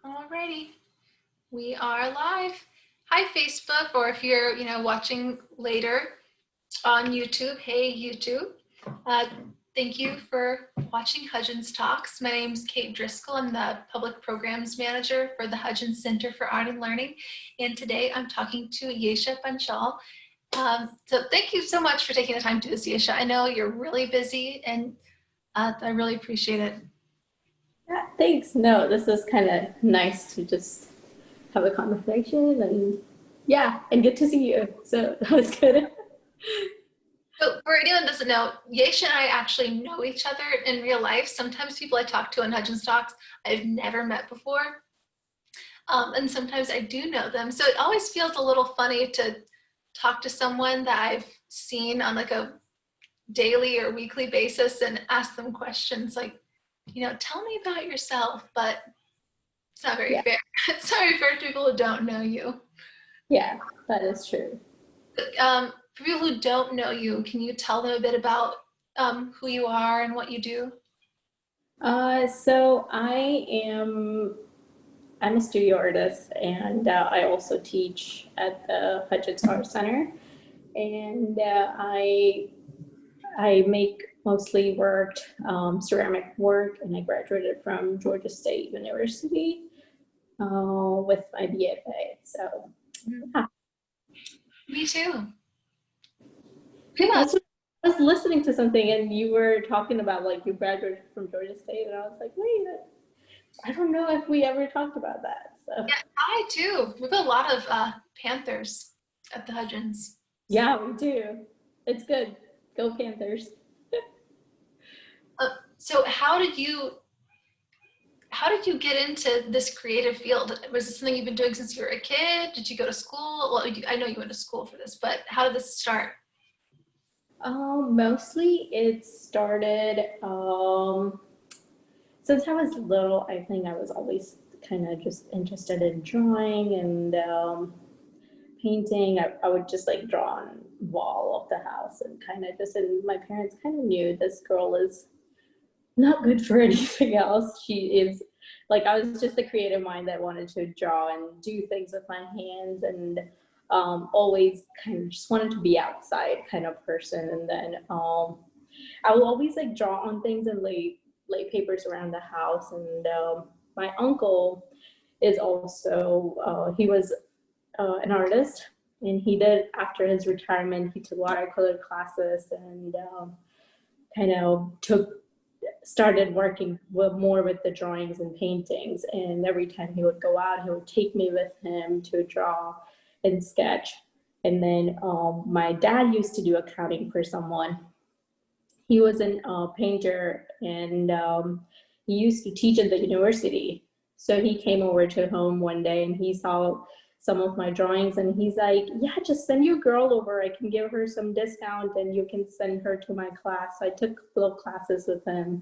Alrighty, we are live. Hi Facebook, or if you're watching later on YouTube, hey YouTube. Thank you for watching Hudgens Talks. My name is Kate Driscoll. I'm the Public Programs Manager for the Hudgens Center for Art and Learning, and today I'm talking to Yesha Panchal. So thank you so much for taking the time to do this, Yesha. I know you're really busy, and I really appreciate it. Yeah, thanks. No, this is kind of nice to just have a conversation and get to see you. So that was good. So for anyone that doesn't know, Yesha and I actually know each other in real life. Sometimes people I talk to on Hudgens Talks, I've never met before. And sometimes I do know them. So it always feels a little funny to talk to someone that I've seen on like a daily or weekly basis and ask them questions like, tell me about yourself, but it's not very fair. It's not very fair to people who don't know you. Yeah, that is true. For people who don't know you, can you tell them a bit about who you are and what you do? So I'm a studio artist, and I also teach at the Hudgens Art Center, and I make mostly ceramic work, and I graduated from Georgia State University with my BFA. So, yeah. Me too. I was listening to something, and you were talking about like you graduated from Georgia State, and I was like, wait, I don't know if we ever talked about that. So. Yeah, I do. We have a lot of Panthers at the Hudgens. Yeah, we do. It's good. Go Panthers. So how did you get into this creative field? Was this something you've been doing since you were a kid? Did you go to school? Well, I know you went to school for this, but how did this start? Mostly it started since I was little. I think I was always kind of just interested in drawing and painting. I would just like draw on wall of the house and and my parents kind of knew this girl is not good for anything else. She is like, I was just a creative mind that wanted to draw and do things with my hands, and always kind of just wanted to be outside kind of person. And then I will always like draw on things and lay papers around the house. And my uncle is also, he was an artist, and he did, after his retirement, he took watercolor classes and started working more with the drawings and paintings. And every time he would go out, he would take me with him to draw and sketch. And then my dad used to do accounting for someone. He was a painter, and he used to teach at the university. So he came over to home one day, and he saw some of my drawings, and he's like, yeah, just send your girl over. I can give her some discount and you can send her to my class. So I took a couple of classes with him.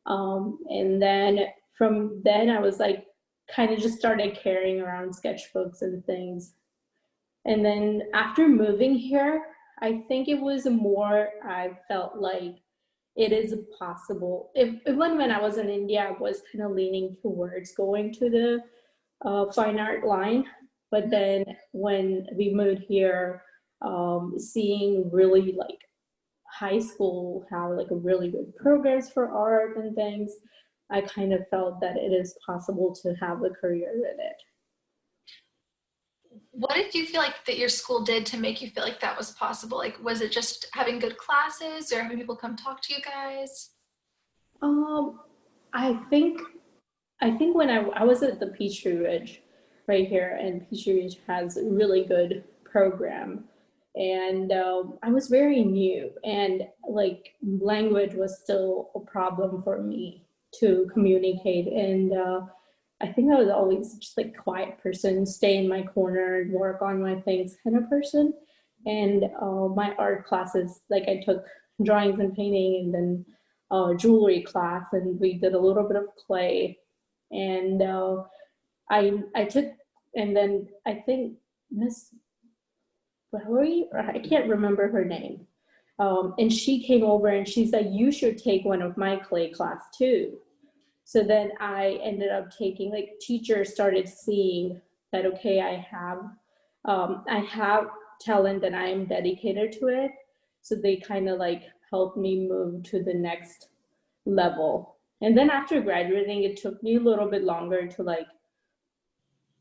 And then from then I was like, kind of just started carrying around sketchbooks and things. And then after moving here, I think it was more, I felt like it is possible. Even when I was in India, I was kind of leaning towards going to the fine art line. But then when we moved here, seeing really like high school have like a really good programs for art and things, I kind of felt that it is possible to have a career in it. What did you feel like that your school did to make you feel like that was possible? Like, was it just having good classes or having people come talk to you guys? I think when I was at the Peachtree Ridge right here, and Peachtree Ridge has a really good program. And I was very new, and like language was still a problem for me to communicate. And I think I was always just like quiet person, stay in my corner and work on my things kind of person. And my art classes, like I took drawings and painting, and then jewelry class, and we did a little bit of clay. And I took, and then I think Miss Valerie, I can't remember her name. And she came over and she's like, you should take one of my clay class too. So then I ended up taking, like, teachers started seeing that, okay, I have talent and I am dedicated to it. So they kind of like helped me move to the next level. And then after graduating, it took me a little bit longer to like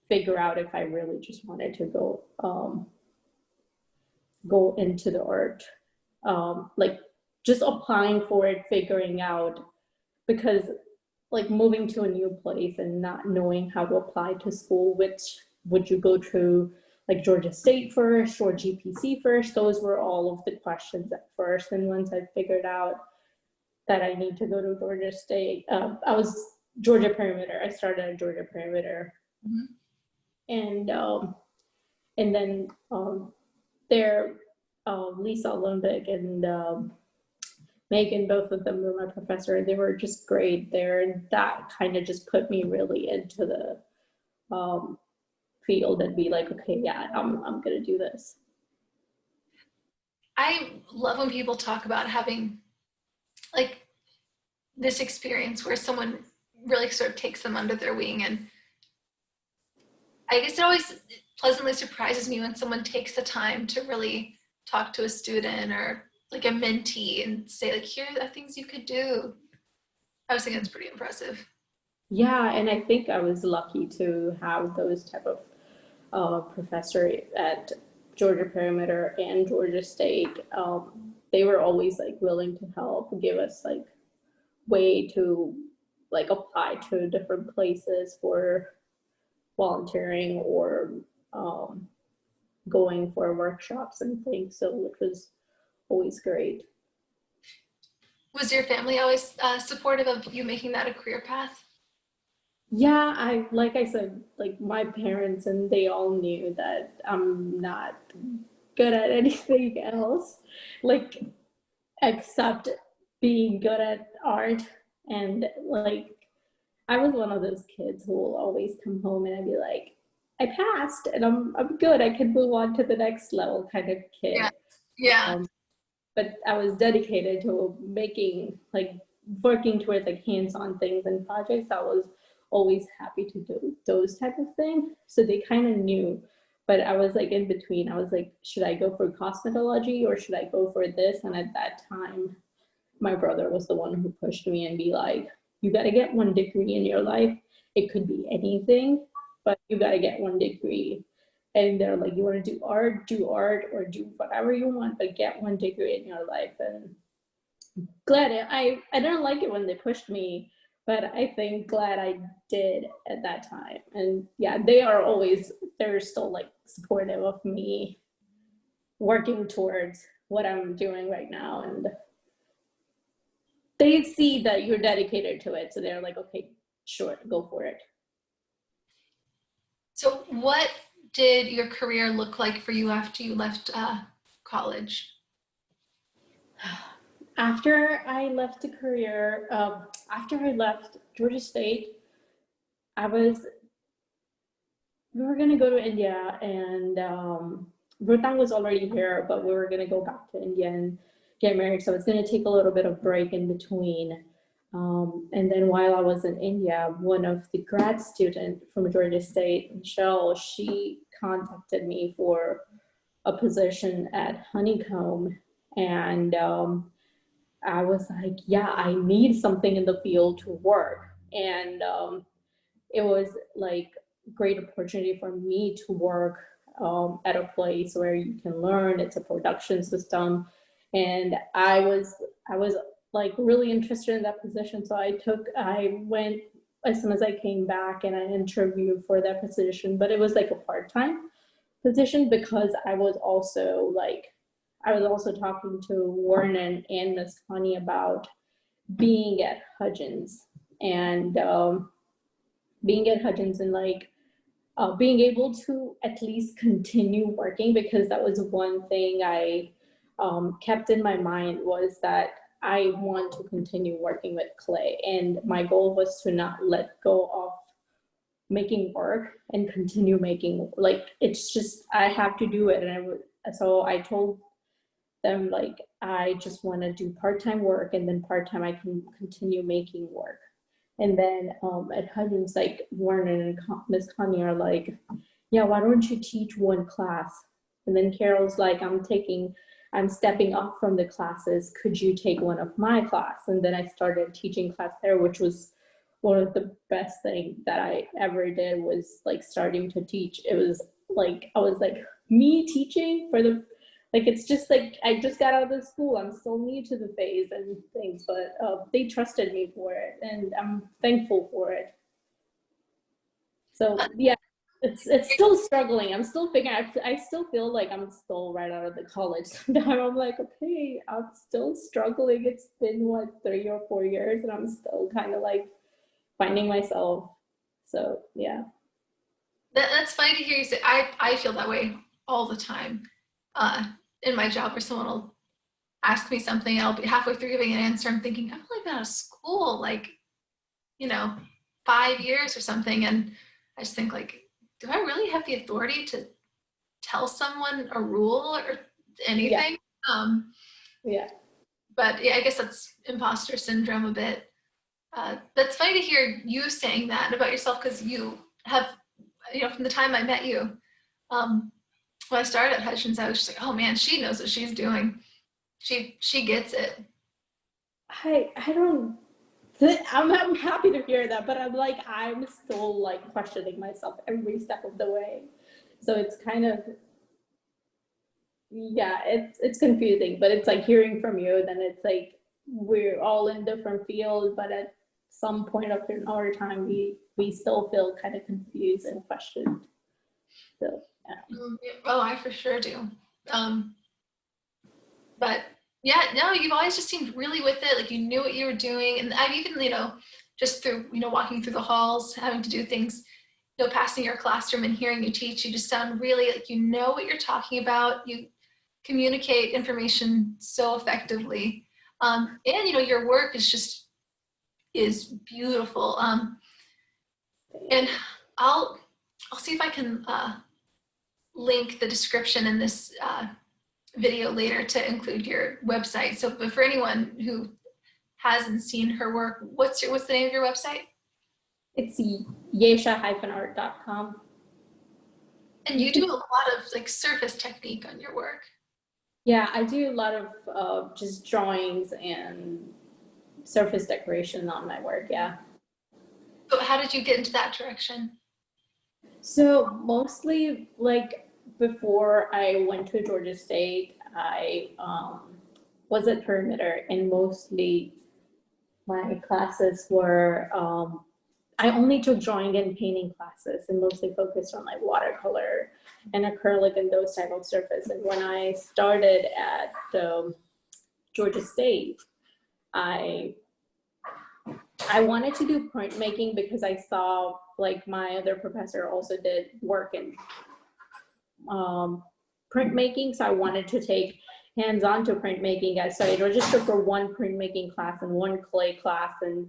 figure out if I really just wanted to go into the art, like just applying for it, figuring out, because like moving to a new place and not knowing how to apply to school, which would you go to, like Georgia State first or GPC first? Those were all of the questions at first. And once I figured out that I need to go to Georgia State, I was Georgia Perimeter. I started at Georgia Perimeter. Mm-hmm. And then there, Lisa Olympic and Megan, both of them were my professor. They were just great there. And that kind of just put me really into the field and be like, okay, yeah, I'm going to do this. I love when people talk about having like this experience where someone really sort of takes them under their wing. And I guess it always pleasantly surprises me when someone takes the time to really talk to a student or like a mentee and say like, here are things you could do. I was thinking it's pretty impressive. Yeah, and I think I was lucky to have those type of professor at Georgia Perimeter and Georgia State. They were always like willing to help, give us like way to like apply to different places for volunteering or going for workshops and things, so which was always great. Was your family always supportive of you making that a career path? Yeah, like I said, like my parents and they all knew that I'm not good at anything else, like except being good at art. And like I was one of those kids who will always come home and I'd be like, I passed and I'm good. I can move on to the next level kind of kid. Yeah. But I was dedicated to making, like working towards like hands-on things and projects. I was always happy to do those type of things. So they kind of knew, but I was like in between. I was like, should I go for cosmetology or should I go for this? And at that time, my brother was the one who pushed me and be like, you got to get one degree in your life. It could be anything, but you got to get one degree. And they're like, you want to do art, or do whatever you want, but get one degree in your life. And glad I didn't like it when they pushed me, but I think glad I did at that time. And yeah, they're still like supportive of me working towards what I'm doing right now. And they see that you're dedicated to it. So they're like, okay, sure, go for it. So what did your career look like for you after you left college? After I left the career, after I left Georgia State, we were going to go to India, and Rotang was already here, but we were going to go back to India and get married. So it's going to take a little bit of break in between. And then while I was in India, one of the grad students from Georgia State, Michelle, she contacted me for a position at Honeycomb. And I was like, yeah, I need something in the field to work. And it was like a great opportunity for me to work at a place where you can learn. It's a production system. And I was like really interested in that position. So I went as soon as I came back and I interviewed for that position, but it was like a part-time position because I was also talking to Warren and Miss Connie about being at Hudgens and like being able to at least continue working, because that was one thing I kept in my mind, was that I want to continue working with clay, and my goal was to not let go of making work and continue making, like, it's just, I have to do it. So I told them, like, I just want to do part-time work, and then part-time I can continue making work. And then at Hudgens, like Warren and Miss Connie are like, yeah, why don't you teach one class? And then Carol's like, I'm stepping off from the classes. Could you take one of my class? And then I started teaching class there, which was one of the best things that I ever did, was like starting to teach. It was like, I was like, me teaching for the, like, it's just like, I just got out of the school. I'm still new to the phase and things, but they trusted me for it, and I'm thankful for it. So yeah, it's still struggling. I'm still figuring. I still feel like I'm still right out of the college. Now I'm like, okay, I'm still struggling. It's been what, 3 or 4 years, and I'm still kind of like finding myself. So yeah. That's funny to hear you say. I feel that way all the time uh, in my job, where someone will ask me something and I'll be halfway through giving an answer. I'm thinking, I've only been out of school like, 5 years or something. And I just think like, do I really have the authority to tell someone a rule or anything? Yeah. Yeah. But yeah, I guess that's imposter syndrome a bit. That's funny to hear you saying that about yourself, because you have, from the time I met you, um, when I started at Hutchins, I was just like, oh man, she knows what she's doing. She gets it. I don't. I'm happy to hear that, but I'm still like questioning myself every step of the way. So it's kind of, yeah, it's confusing, but it's like hearing from you, then it's like we're all in different fields, but at some point of in our time, we still feel kind of confused and questioned. So yeah. Oh, I for sure do. Um, but yeah, no, you've always just seemed really with it. Like you knew what you were doing, and I've even, just through, walking through the halls, having to do things, passing your classroom and hearing you teach, you just sound really like you know what you're talking about. You communicate information so effectively, and your work is beautiful. And I'll see if I can link the description in this video later to include your website. So, but for anyone who hasn't seen her work, what's the name of your website? It's yesha-art.com. And you do a lot of like surface technique on your work. Yeah, I do a lot of just drawings and surface decoration on my work. Yeah. So how did you get into that direction? So mostly like before I went to Georgia State, I was a perimeter, and mostly my classes were, I only took drawing and painting classes, and mostly focused on like watercolor and acrylic and those type of surface. And when I started at Georgia State, I wanted to do printmaking because I saw like my other professor also did work in printmaking, so I wanted to take hands-on to printmaking. So I registered for one printmaking class and one clay class, and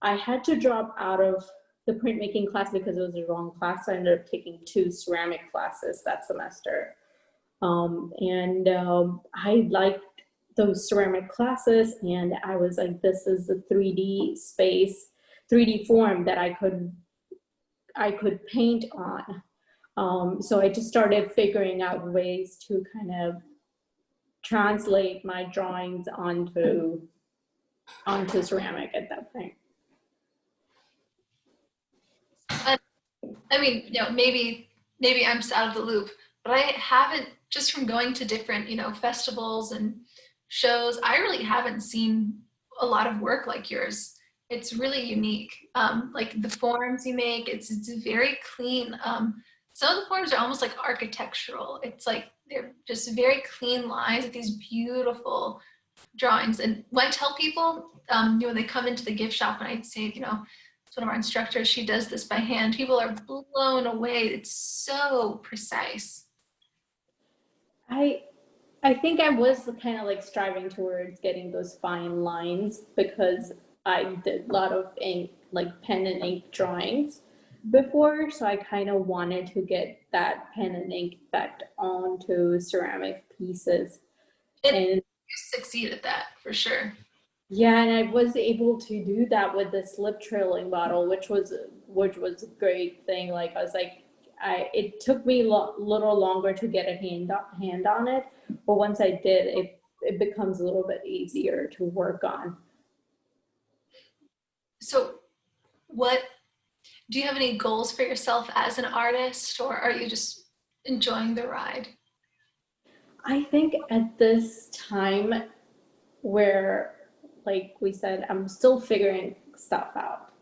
I had to drop out of the printmaking class because it was the wrong class. So I ended up taking 2 ceramic classes that semester. I liked those ceramic classes, and I was like, this is the 3D space, 3D form that I could paint on. So I just started figuring out ways to kind of translate my drawings onto ceramic at that point. I mean, maybe I'm just out of the loop, but I haven't, just from going to different, festivals and shows, I really haven't seen a lot of work like yours. It's really unique. Like the forms you make, it's very clean. Some of the forms are almost like architectural. It's like they're just very clean lines with these beautiful drawings. And when I tell people, when they come into the gift shop and I say, it's one of our instructors, she does this by hand, people are blown away. It's so precise. I think I was kind of like striving towards getting those fine lines because I did a lot of ink, like pen and ink drawings before. So I kind of wanted to get that pen and ink effect onto ceramic pieces. And you succeed at that for sure. Yeah, and I was able to do that with the slip trailing bottle, which was a great thing. Like I was like, it took me little longer to get a hand on it, but once I did, it becomes a little bit easier to work on. So what, do you have any goals for yourself as an artist, or are you just enjoying the ride? I think at this time where, like we said, I'm still figuring stuff out.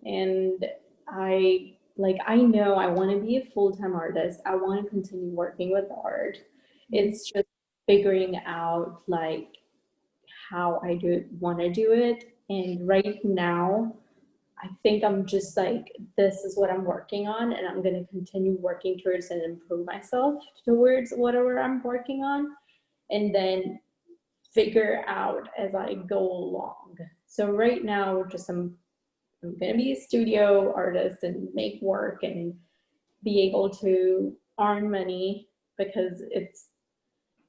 And I know I want to be a full-time artist. I want to continue working with art. It's just figuring out like how I want to do it. And right now, I think I'm just like, this is what I'm working on, and I'm going to continue working towards and improve myself towards whatever I'm working on, and then figure out as I go along. So right now, just I'm going to be a studio artist and make work and be able to earn money, because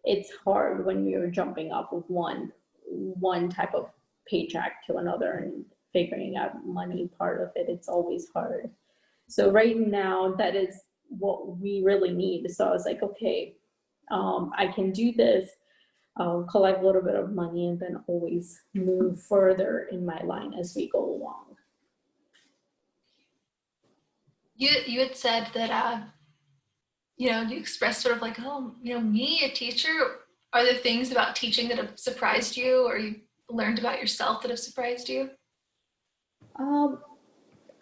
it's hard when you're jumping off of one type of paycheck to another and figuring out money part of it. It's always hard. So right now, that is what we really need. So I was like, okay, I can do this. I'll collect a little bit of money and then always move further in my line as we go along. You had said that you expressed sort of like, oh, me, a teacher. Are there things about teaching that have surprised you, or you learned about yourself that have surprised you? Um,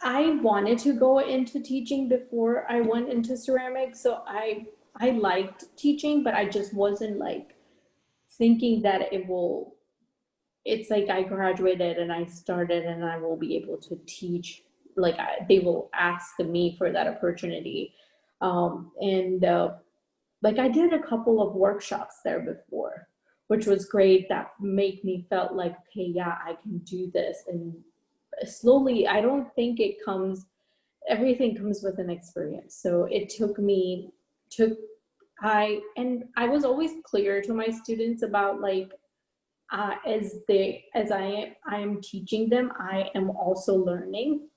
I wanted to go into teaching before I went into ceramics, so I liked teaching, but I just wasn't like thinking that it will. It's like I graduated and I started and I will be able to teach. Like they will ask me for that opportunity, and like I did a couple of workshops there before, which was great. That made me felt like, okay, yeah, I can do this. And slowly, I don't think it comes, everything comes with an experience. So it took I was always clear to my students about like, as I am teaching them, I am also learning.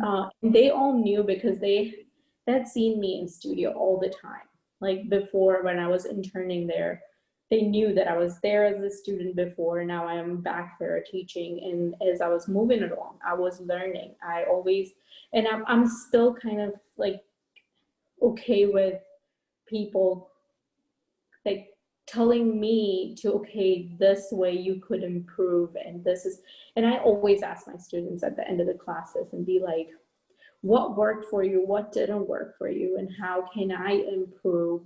And they all knew, because they had seen me in studio all the time. Like before, when I was interning there, they knew that I was there as a student before. Now I am back there teaching, and as I was moving along, I was learning. I always, and I'm still kind of like okay with people like telling me to, okay, this way you could improve, and this is, and I always ask my students at the end of the classes and be like, what worked for you, what didn't work for you, and how can I improve,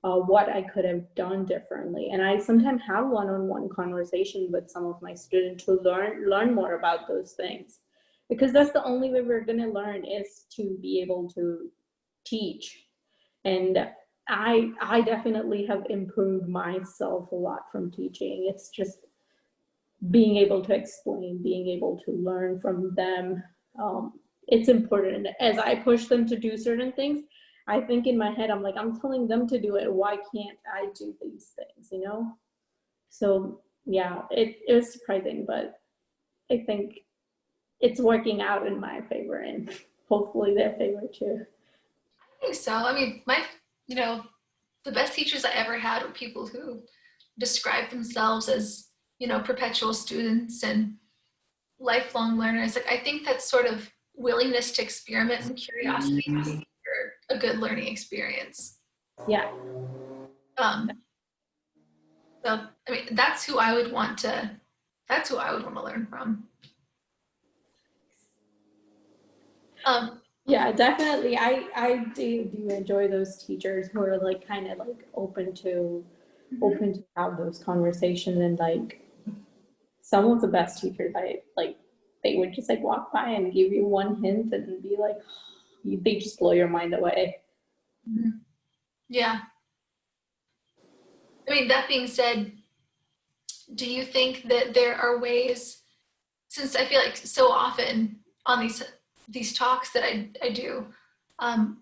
what I could have done differently. And I sometimes have one-on-one conversation with some of my students to learn more about those things, because that's the only way we're going to learn, is to be able to teach. And I definitely have improved myself a lot from teaching. It's just being able to explain, being able to learn from them. It's important. As I push them to do certain things, I think in my head, I'm like, I'm telling them to do it. Why can't I do these things, you know? So yeah, it was surprising, but I think it's working out in my favor, and hopefully their favor too. I think so. I mean, you know, the best teachers I ever had were people who described themselves as, perpetual students and lifelong learners. Like, I think that sort of willingness to experiment and curiosity makes for a good learning experience. Yeah. Um, so, I mean, that's who I would want to learn from. Um, Yeah, definitely. I do enjoy those teachers who are like kind of like open to have those conversations. And like some of the best teachers, I like, they would just like walk by and give you one hint and be like, they just blow your mind away. yeah. I mean, that being said, do you think that there are ways, since I feel like so often on these talks that I do, um,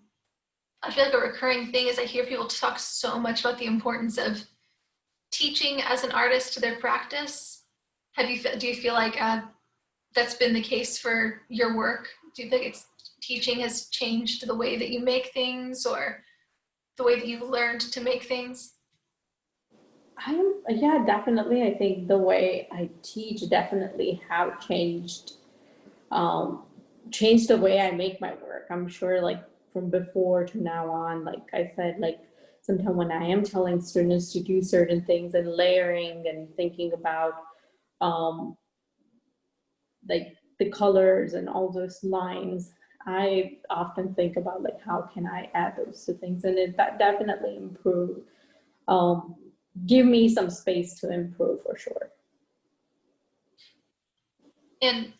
I feel like a recurring thing is I hear people talk so much about the importance of teaching as an artist to their practice, do you feel like that's been the case for your work? Do you think teaching has changed the way that you make things or the way that you've learned to make things? Yeah, definitely. I think the way I teach definitely have um, changed the way I make my work. I'm sure like from before to now on, like I said, like sometimes when I am telling students to do certain things and layering and thinking about um, like the colors and all those lines, I often think about like how can I add those to things, and that definitely improve, um, give me some space to improve for sure. And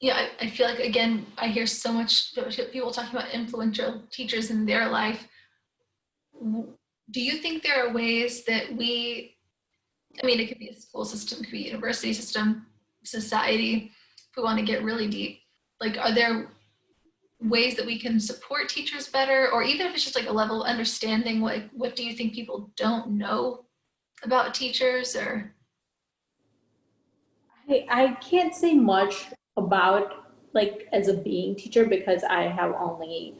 yeah, I feel like, again, I hear so much people talking about influential teachers in their life. Do you think there are ways that I mean, it could be a school system, it could be a university system, society, if we want to get really deep, like, are there ways that we can support teachers better? Or even if it's just like a level of understanding, what do you think people don't know about teachers? Or I can't say much about like as a being teacher because I have only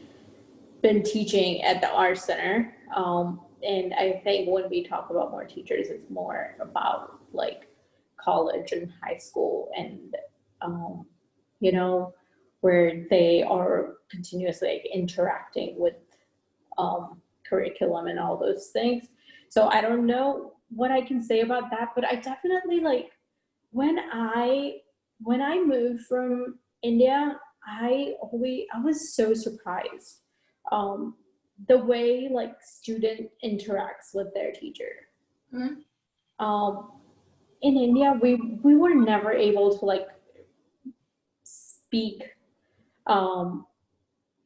been teaching at the art center. And I think when we talk about more teachers, it's more about like college and high school and, um, you know, where they are continuously like interacting with curriculum and all those things. So I don't know what I can say about that, but I definitely like when I moved from India, I was so surprised, um, the way like student interacts with their teacher. mm-hmm. Um, in India, we were never able to like speak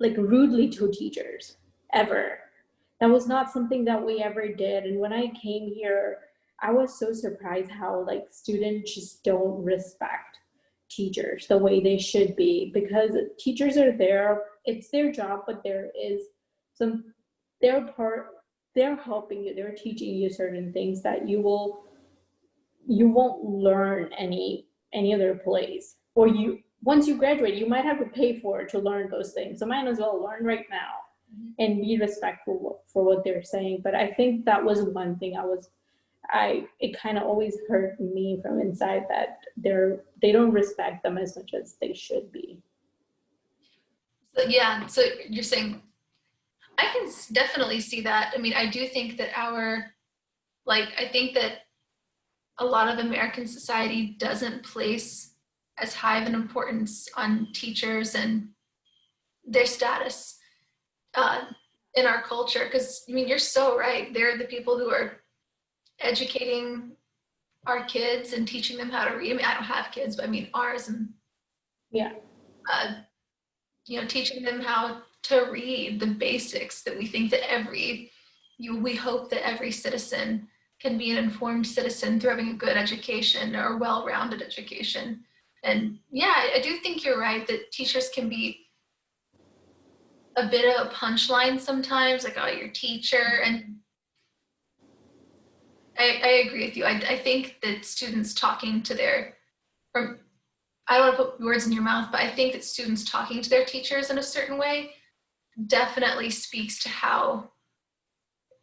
like rudely to teachers ever. That was not something that we ever did. And when I came here, I was so surprised how like students just don't respect teachers the way they should be, because teachers are there, it's their job, but there is some their part, they're helping you, they're teaching you certain things that you won't learn any other place, or you once you graduate you might have to pay for it to learn those things, so might as well learn right now and be respectful for what they're saying. But I think that was one thing I it kind of always hurt me from inside, that they don't respect them as much as they should be. So, yeah, so you're saying I can definitely see that. I mean, I do think that I think that a lot of American society doesn't place as high of an importance on teachers and their status uh, in our culture. Because, I mean, you're so right. They're the people who are educating our kids and teaching them how to read. I mean, I don't have kids, but I mean ours, and Yeah, uh, teaching them how to read, the basics that we think that we hope that every citizen can be an informed citizen through having a good education or a well-rounded education. And yeah, I do think you're right that teachers can be a bit of a punchline sometimes, like, oh, your teacher. And I agree with you. I think that students talking to or I don't want to put words in your mouth, but I think that students talking to their teachers in a certain way definitely speaks to how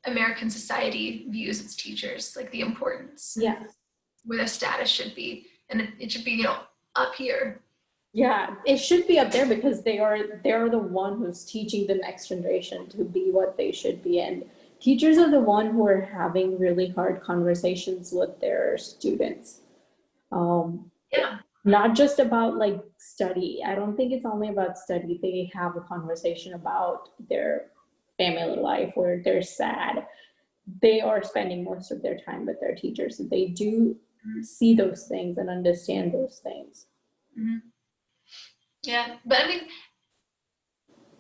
American society views its teachers, like the importance, yeah, where their status should be. And it should be, up here. yeah, it should be up there because they're the one who's teaching the next generation to be what they should be. And teachers are the one who are having really hard conversations with their students, Yeah. not just about like study. I don't think it's only about study. They have a conversation about their family life where they're sad. They are spending most of their time with their teachers. So they do see those things and understand those things. Mm-hmm. Yeah. But I mean,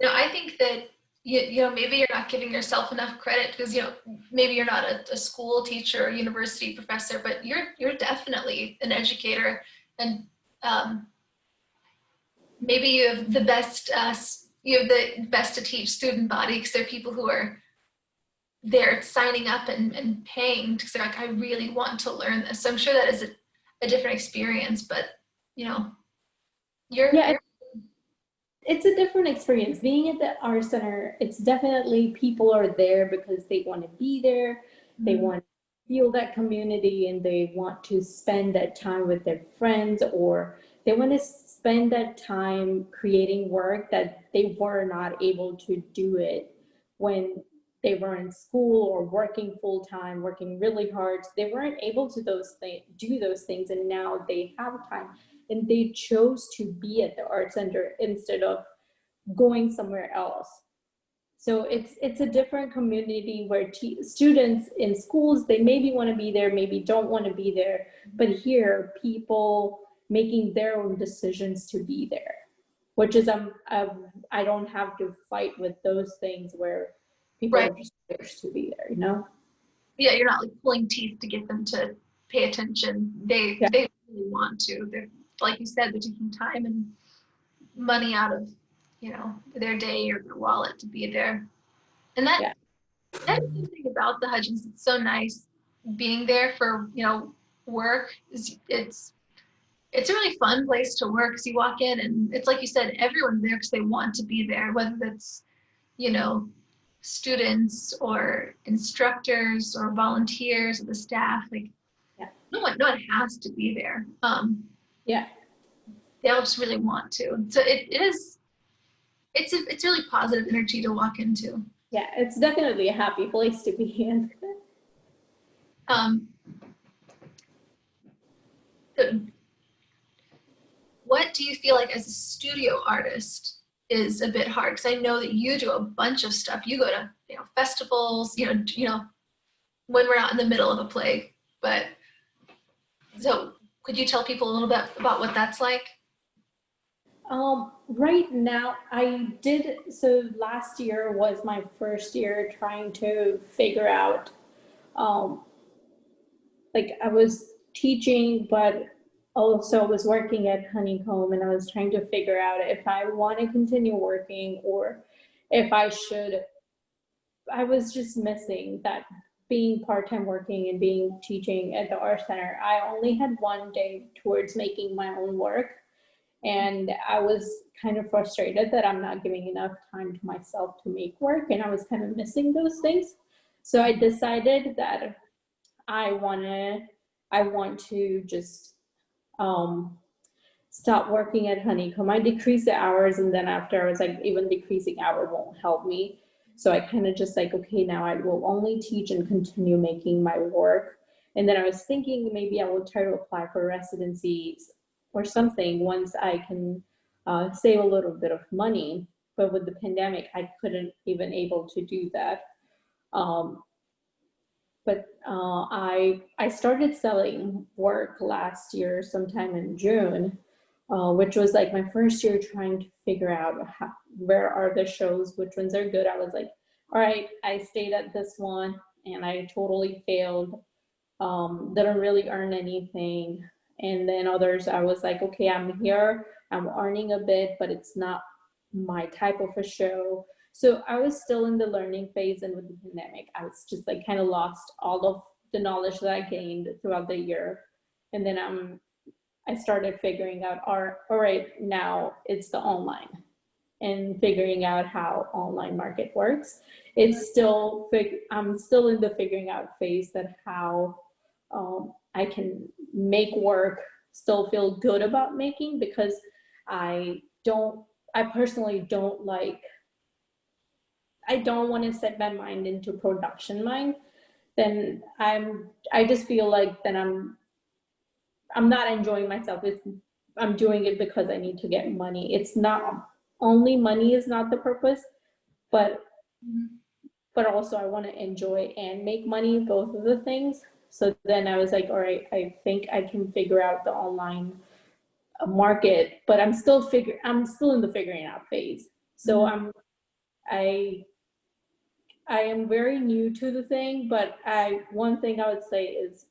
I think that maybe you're not giving yourself enough credit because maybe you're not a school teacher or university professor, but you're definitely an educator. And um, maybe you have the best to teach student body, because there are people who are there signing up and paying because they're like, I really want to learn this. So I'm sure that is a different experience, but you know, you're, Yeah, it's a different experience. Being at the art center, it's definitely people are there because they want to be there. They Mhm. want to feel that community and they want to spend that time with their friends, or they want to spend that time creating work that they were not able to do it when they were in school or working full time, working really hard. They weren't able to do those things, and now they have time, and they chose to be at the art center instead of going somewhere else. So it's a different community where students in schools, they maybe want to be there, maybe don't want to be there, but here people making their own decisions to be there, which is I don't have to fight with those things where people right. are just forced to be there, you know? Yeah, you're not like pulling teeth to get them to pay attention. Yeah, They really want to. They're, like you said, they're taking time and money out of, you know, their day or their wallet to be there. And yeah, that is something about the Hudgens. It's so nice being there for, you know, work. It's a really fun place to work because you walk in and it's like you said, everyone's there because they want to be there, whether that's, you know, students or instructors or volunteers or the staff. Like yeah, no one has to be there. yeah. They all just really want to. So it is it's really positive energy to walk into. Yeah, it's definitely a happy place to be in. Um, so what do you feel like as a studio artist is a bit hard? Because I know that you do a bunch of stuff. You go to, you know, festivals, you know, when we're not in the middle of a play. But so could you tell people a little bit about what that's like? Right now, so last year was my first year trying to figure out, um, like I was teaching, but also was working at Honeycomb, and I was trying to figure out if I want to continue working or if I was just missing that being part-time working and being teaching at the art center. I only had one day towards making my own work, and I was kind of frustrated that I'm not giving enough time to myself to make work, and I was kind of missing those things. So I decided that I wanna I want to just um, stop working at Honeycomb. I decreased the hours, and then after I was like, even decreasing hour won't help me. So I kind of just like, okay, now I will only teach and continue making my work. And then I was thinking maybe I will try to apply for residencies or something once I can save a little bit of money. But with the pandemic, I couldn't even able to do that. Um, but I started selling work last year, sometime in June, which was like my first year trying to figure out where are the shows, which ones are good. I was like, all right, I stayed at this one and I totally failed. Didn't really earn anything. And then others, I was like, okay, I'm here, I'm earning a bit, but it's not my type of a show. So I was still in the learning phase, and with the pandemic, I was just like kind of lost all of the knowledge that I gained throughout the year. And then I started figuring out, all right, now it's the online and figuring out how online market works. I'm still in the figuring out phase that how I can make work, still feel good about making, because I don't, I personally don't like, I don't want to set my mind into production mind. Then I just feel like then I'm not enjoying myself. I'm doing it because I need to get money. It's not only money is not the purpose, but Mhm. also I want to enjoy and make money, both of the things. So then I was like, all right, I think I can figure out the online market, but I'm still in the figuring out phase. So Mhm. I I am very new to the thing, but one thing I would say is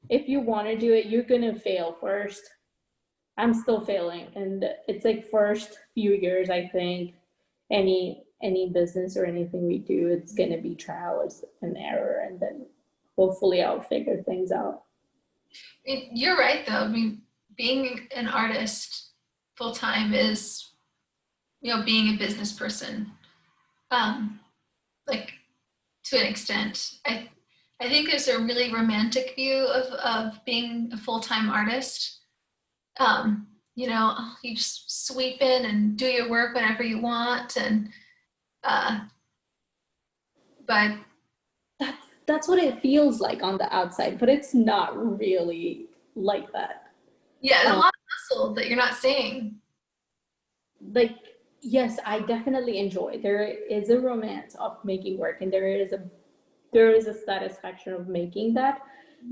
if you want to do it, you're gonna fail first. I'm still failing, and it's like first few years, I think any business or anything we do, it's gonna be trial and error, and then hopefully I'll figure things out. You're right, though. I mean, being an artist full time is, being a business person. Um, like to an extent, I think there's a really romantic view of being a full time artist. You just sweep in and do your work whenever you want, and uh, but That's what it feels like on the outside, but it's not really like that. yeah, there's a Um, lot of hustle that you're not seeing. like, yes, I definitely enjoy. There is a romance of making work, and there is a satisfaction of making that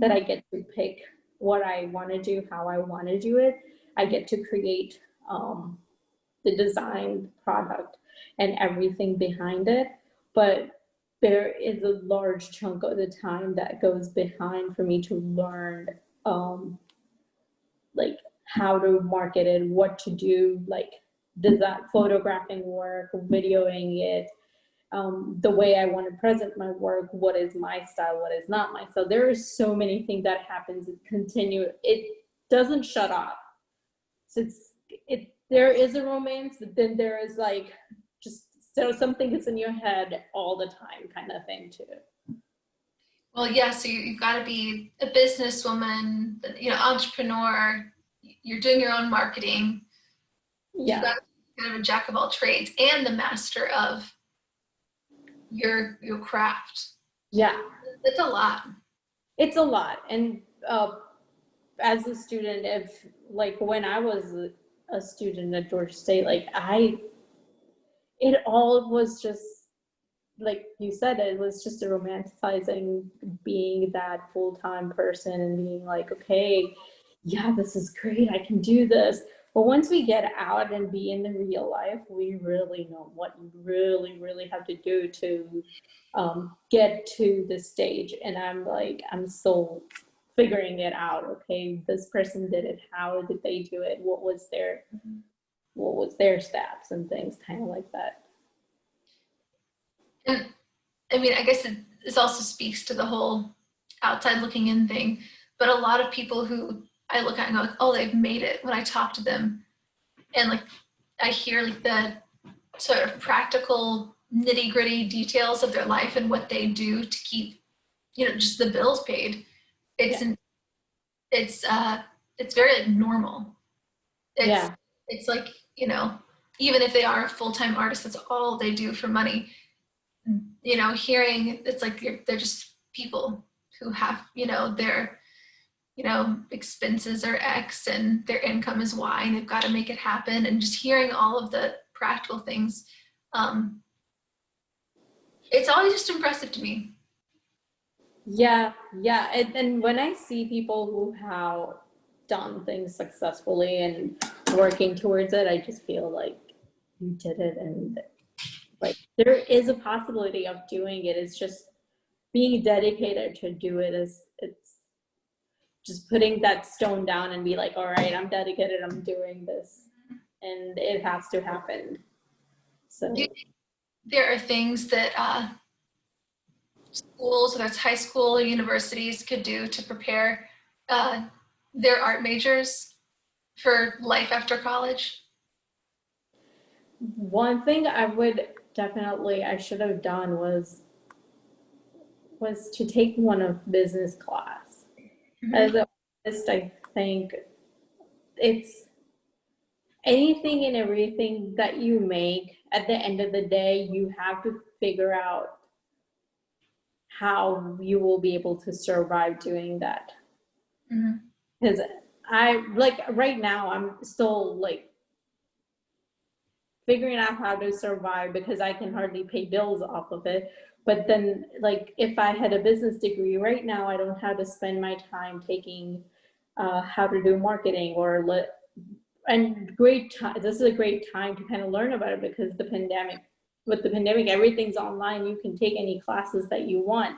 I get to pick what I want to do, how I want to do it. I get to create the design, product, and everything behind it. But there is a large chunk of the time that goes behind for me to learn um, like how to market it, what to do, like design, photographing work, videoing it, the way I want to present my work, what is my style, what is not my style. There are so many things that happens. It doesn't shut off. So there is a romance, but then there is like just so something that's in your head all the time kind of thing too. Well, yeah, so you've got to be a businesswoman, entrepreneur. You're doing your own marketing. You've Yeah. got to be kind of a jack of all trades and the master of your craft. Yeah. It's a lot. It's a lot. And as a student, if like when I was a student at Georgia State, it all was just like you said, it was just a romanticizing being that full-time person and being like, okay, yeah, this is great, I can do this. But once we get out and be in the real life, we really know what you really, really have to do to get to the stage. And I'm still figuring it out. Okay, this person did it. How did they do it? What was their stats and things, kind of like that. And I mean, I guess this also speaks to the whole outside looking in thing. But a lot of people who I look at and go, like, oh, they've made it. When I talk to them, and like I hear like the sort of practical nitty gritty details of their life and what they do to keep, just the bills paid. It's Yeah. an, it's very like normal. It's Yeah. it's like, even if they are a full-time artist, that's all they do for money. Hearing it's like they're just people who have, their, expenses are X and their income is Y and they've got to make it happen. And just hearing all of the practical things, um, it's always just impressive to me. Yeah, yeah. And when I see people who have done things successfully and working towards it, I just feel like you did it. And like there is a possibility of doing it. It's just being dedicated to do it. It's just putting that stone down and be like, all right, I'm dedicated, I'm doing this. And it has to happen. Do you So think there are things that schools, whether it's high school or universities, could do to prepare uh, their art majors for life after college? one thing I should have done was to take one of business class. Mm-hmm. As an artist, I think it's anything and everything that you make, at the end of the day, you have to figure out how you will be able to survive doing that. Mm-hmm. Because I like right now, I'm still like figuring out how to survive because I can hardly pay bills off of it. But then, like, if I had a business degree right now, I don't have to spend my time taking how to do marketing and great time. This is a great time to kind of learn about it because with the pandemic, everything's online. You can take any classes that you want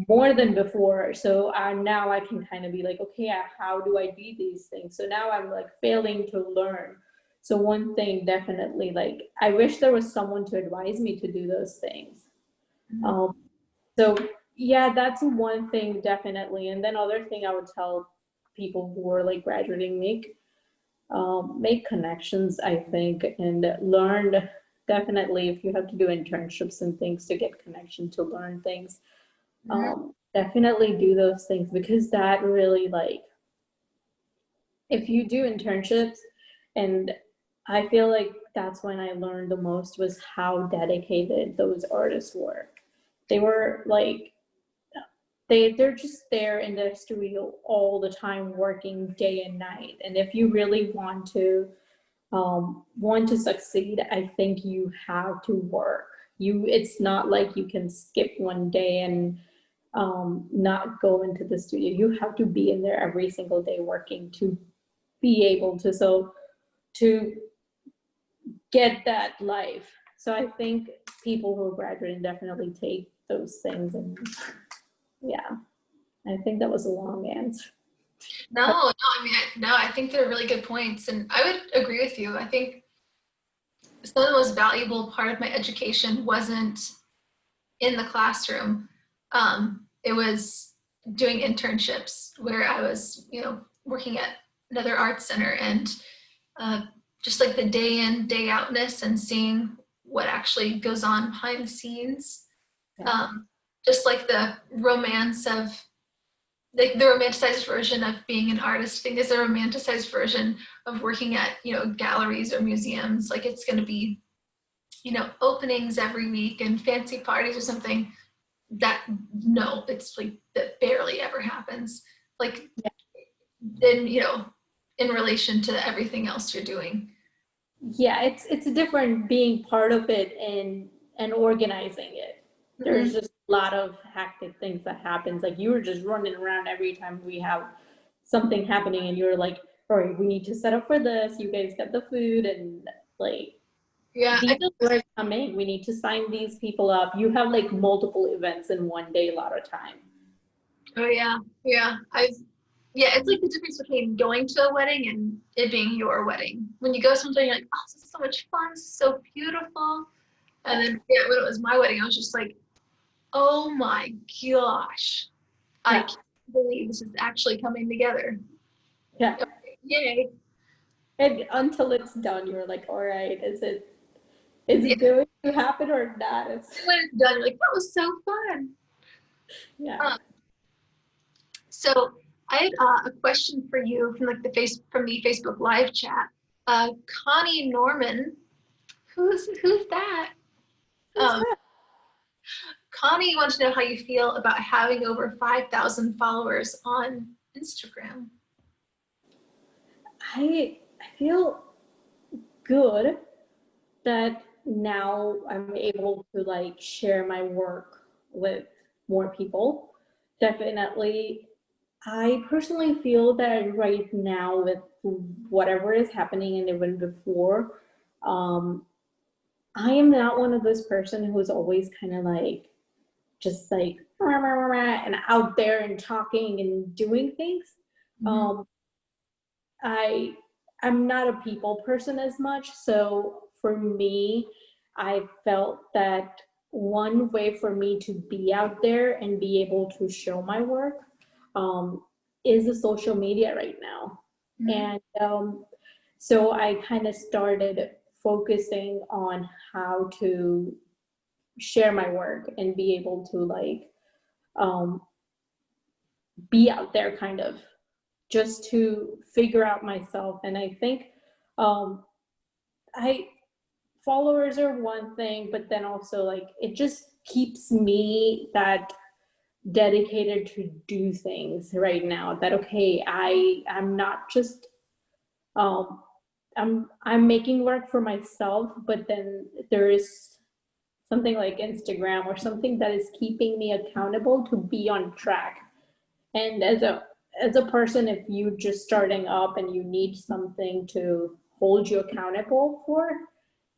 more than before. So now I can kind of be like, okay, how do I do these things? So now I'm like failing to learn. So one thing definitely, like, I wish there was someone to advise me to do those things. Mm-hmm. Um, so Yeah, that's one thing, definitely. And then other thing I would tell people who are like graduating, make connections, I think, and learn. Definitely, if you have to do internships and things to get connection to learn things, Mhm. definitely do those things, because that really, like, if you do internships, and I feel like that's when I learned the most, was how dedicated those artists were. They were like, they're just there in the studio all the time, working day and night. And if you really want to succeed, I think you have to work. It's not like you can skip one day and not go into the studio. You have to be in there every single day working to be able to, to get that life. So I think people who are graduating definitely take those things. And yeah, I think that was a long answer. No, no, I mean, no, I think they're really good points, and I would agree with you. I think some of the most valuable part of my education wasn't in the classroom. It was doing internships where I was, working at another art center, and uh, just like the day in, day outness, and seeing what actually goes on behind the scenes. Yeah. Um, just like the romance of, like the romanticized version of being an artist. I think there's a romanticized version of working at, galleries or museums. Like it's going to be, openings every week and fancy parties or something. That, no, it's like that barely ever happens. Like then, in relation to everything else you're doing. Yeah, it's a different being part of it and organizing it. There's Mm-hmm. just a lot of hectic things that happens. Like you were just running around every time we have something happening, and you're like, all right, we need to set up for this. You guys get the food, and like Yeah, I these feel. people are coming. We need to sign these people up. You have like multiple events in one day a lot of time. Oh yeah, yeah. Yeah, it's like the difference between going to a wedding and it being your wedding. When you go somewhere, you're like, oh, this is so much fun, this is so beautiful. And Yeah. then, yeah, when it was my wedding, I was just like, oh my gosh, I Yeah. can't believe this is actually coming together. Yeah. Yay. And until it's done, you're like, all right, is Yeah, it going to happen or not? when it's done, you're like, that was so fun. Yeah. Um, so I had a question for you from like from the Facebook live chat. Connie Norman, who's that? Who's Um, that? Connie wants to know how you feel about having over 5,000 followers on Instagram. I feel good that now I'm able to like share my work with more people. Definitely, I personally feel that right now, with whatever is happening and even before, um, I am not one of those person who's always kind of like just like rah, rah, rah, rah, and out there and talking and doing things. Mm-hmm. Um, I I'm not a people person as much, so for me, I felt that one way for me to be out there and be able to show my work, um, is the social media right now. Mm-hmm. And so I kind of started focusing on how to share my work and be able to like um, be out there, kind of just to figure out myself. And I think um, I followers are one thing, but then also like it just keeps me that dedicated to do things right now. That okay, I'm not just um, I'm making work for myself, but then there is something like Instagram or something that is keeping me accountable to be on track. And as a person, if you just starting up and you need something to hold you accountable for,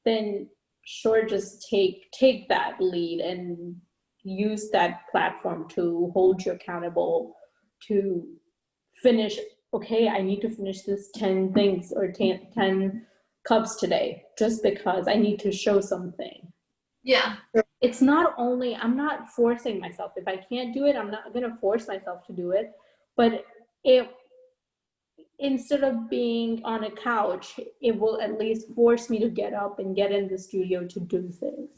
then sure, just take that lead and use that platform to hold you accountable to finish. Okay, I need to finish this 10 things or 10 cups today, just because I need to show something. Yeah. it's not only, I'm not forcing myself. If I can't do it, I'm not going to force myself to do it. But if instead of being on a couch, it will at least force me to get up and get in the studio to do things.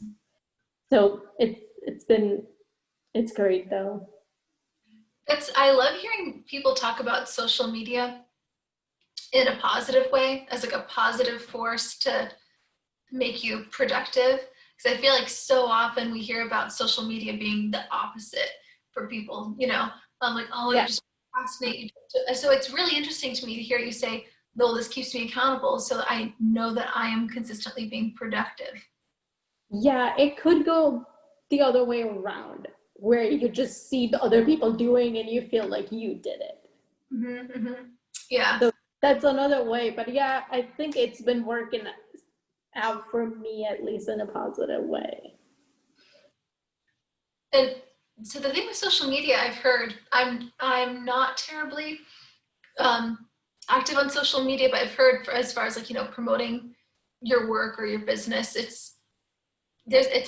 So it's great though. I love hearing people talk about social media in a positive way, as like a positive force to make you productive. Because I feel like so often we hear about social media being the opposite for people, you know, I'm like, oh, you Yeah. just procrastinate. So it's really interesting to me to hear you say, no, this keeps me accountable, so I know that I am consistently being productive. Yeah, it could go the other way around, where you just see the other people doing and you feel like you did it. Mm-hmm, mm-hmm. Yeah. So that's another way. But yeah, I think it's been working out for me, at least in a positive way. And so the thing with social media, I've heard, I'm not terribly active on social media, but I've heard as far as like, you know, promoting your work or your business, it's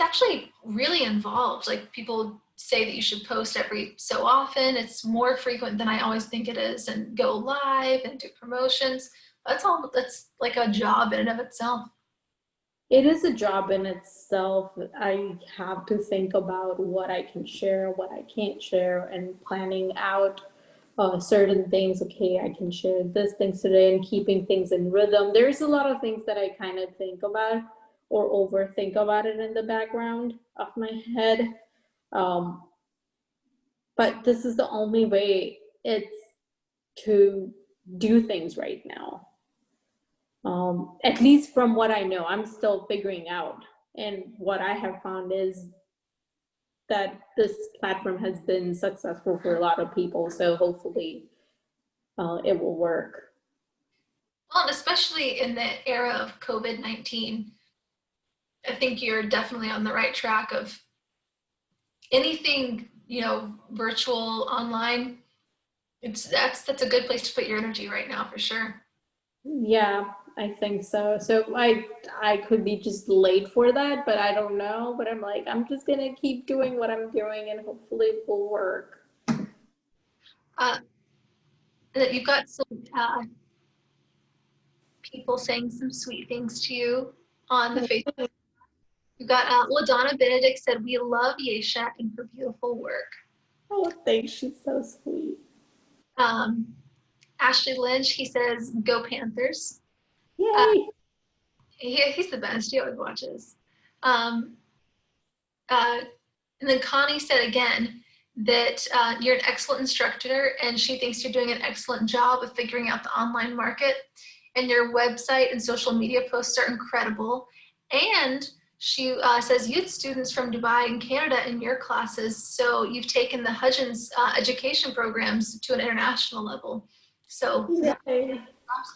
actually really involved. Like people say that you should post every so often. It's more frequent than I always think it is, and go live and do promotions. That's like a job in and of itself. It is a job in itself. I have to think about what I can share, what I can't share, and planning out certain things. Okay, I can share this things today, and keeping things in rhythm. There's a lot of things that I kind of think about or overthink about it in the background of my head. Um, but this is the only way it's to do things right now. At least from what I know, I'm still figuring out. And what I have found is that this platform has been successful for a lot of people. So hopefully it will work. Well, and especially in the era of COVID-19, I think you're definitely on the right track of anything, you know, virtual, online. That's a good place to put your energy right now for sure. Yeah, I think so. So I could be just late for that, but I don't know. But I'm like, I'm just gonna keep doing what I'm doing and hopefully it will work. Uh, that you've got some people saying some sweet things to you on the Facebook. You've got LaDonna Benedict said, we love Yesha and her beautiful work. Oh, thanks. She's so sweet. Um, Ashley Lynch, he says, go Panthers. Uh, Yay. he's the best. He always watches. Um, uh, and then Connie said again that you're an excellent instructor, and she thinks you're doing an excellent job of figuring out the online market. And your website and social media posts are incredible. And she says youth students from Dubai and Canada in your classes, so you've taken the Hudgens education programs to an international level. So Yay.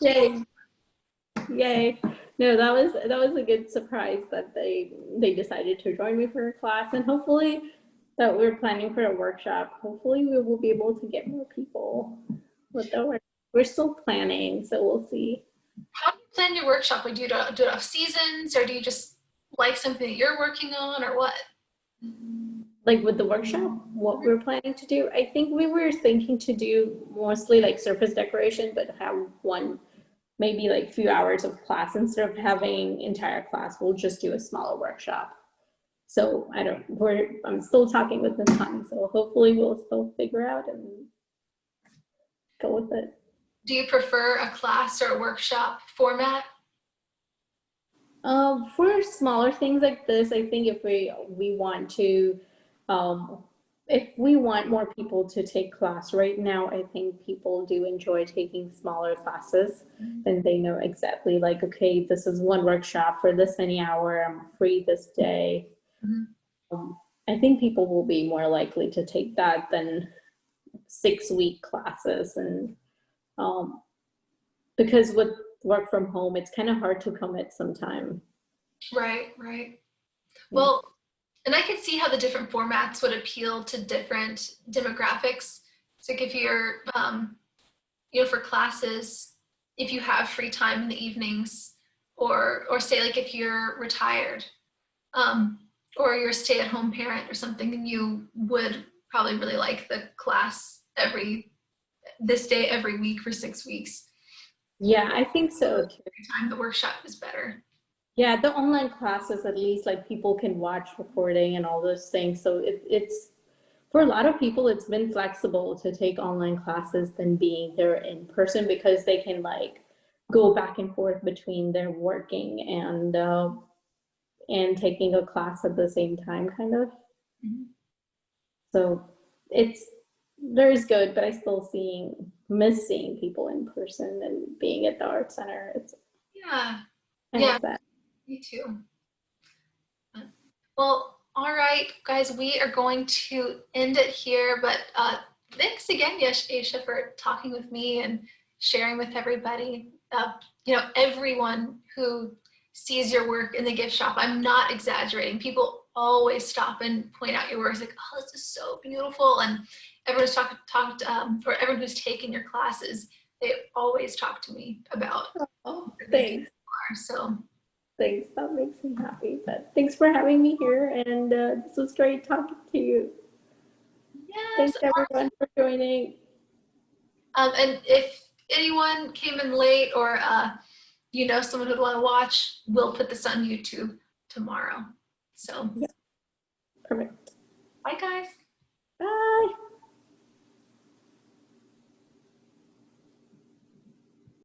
Yay. Yay. No, that was a good surprise that they decided to join me for a class, and hopefully that we're planning for a workshop. Hopefully we will be able to get more people with the work. We're still planning, so we'll see. how do you plan your workshop? Like, do you do it off seasons, or do you just like something that you're working on, or what? Like with the workshop, what we're planning to do, I think we were thinking to do mostly like surface decoration, but have one maybe like few hours of class instead of having entire class. We'll just do a smaller workshop. So I'm still talking with Ms. Hunt, so hopefully we'll still figure out and go with it. Do you prefer a class or a workshop format? For smaller things like this, I think if we want to, if we want more people to take class right now, I think people do enjoy taking smaller classes, and they know exactly like, okay, this is one workshop for this many hour, I'm free this day. Mm-hmm. I think people will be more likely to take that than 6-week classes, and because with work from home, it's kind of hard to commit sometime. Right, right. Well, and I could see how the different formats would appeal to different demographics. So like if you're, you know, for classes, if you have free time in the evenings, or say like if you're retired, um, or you're a stay-at-home parent or something, and you would probably really like the class this day every week for 6 weeks. Yeah, I think so too. Every time the workshop is better. Yeah, the online classes, at least, like, people can watch recording and all those things. So it's for a lot of people, it's been flexible to take online classes than being there in person, because they can like go back and forth between their working and taking a class at the same time, kind of. Mhm. So it's there's good, but I still miss seeing people in person and being at the art center. It's Yeah, I yeah, miss that. me too. Well, all right, guys, we are going to end it here, but thanks again, Yesha, for talking with me and sharing with everybody. Everyone who sees your work in the gift shop, I'm not exaggerating. People always stop and point out your work, like, oh, this is so beautiful. And everyone's or everyone who's taken your classes, they always talk to me about Oh, everything thanks. you are. So Thanks. That makes me happy. But thanks for having me here, and this was great talking to you. yes. Thanks everyone for joining. And if anyone came in late, or someone who'd want to watch, we'll put this on YouTube tomorrow. So, Yeah, perfect. bye guys. Bye.